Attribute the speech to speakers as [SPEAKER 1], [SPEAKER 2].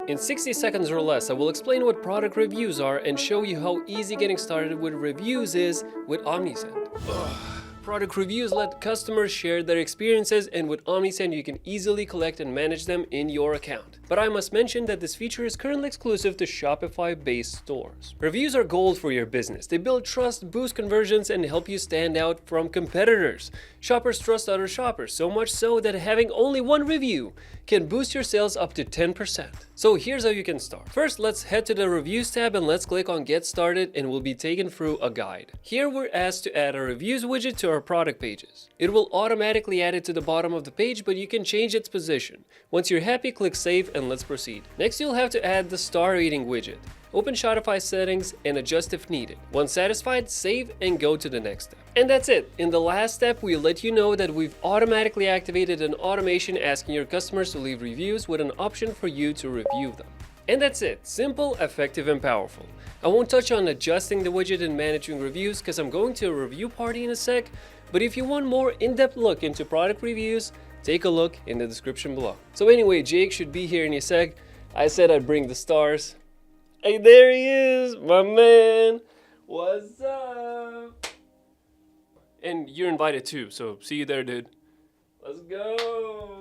[SPEAKER 1] In 60 seconds or less, I will explain what product reviews are and show you how easy getting started with reviews is with Omnisend. Product reviews let customers share their experiences, and with Omnisend you can easily collect and manage them in your account. But I must mention that this feature is currently exclusive to Shopify-based stores. Reviews are gold for your business. They build trust, boost conversions, and help you stand out from competitors. Shoppers trust other shoppers, so much so that having only one review can boost your sales up to 10%. So here's how you can start. First, let's head to the Reviews tab and let's click on Get Started, and we'll be taken through a guide. Here we're asked to add a reviews widget to our product pages. It will automatically add it to the bottom of the page, but you can change its position. Once you're happy, click Save and let's proceed. Next, you'll have to add the star rating widget. Open Shopify settings and adjust if needed. Once satisfied, save and go to the next step. And that's it. In the last step, we'll let you know that we've automatically activated an automation asking your customers to leave reviews with an option for you to review them. And that's it. Simple, effective, and powerful. I won't touch on adjusting the widget and managing reviews because I'm going to a review party in a sec, but if you want more in-depth look into product reviews, take a look in the description below. So anyway, Jake should be here in a sec. I said I'd bring the stars. Hey, there he is, my man. What's up? And you're invited too, so see you there, dude. Let's go.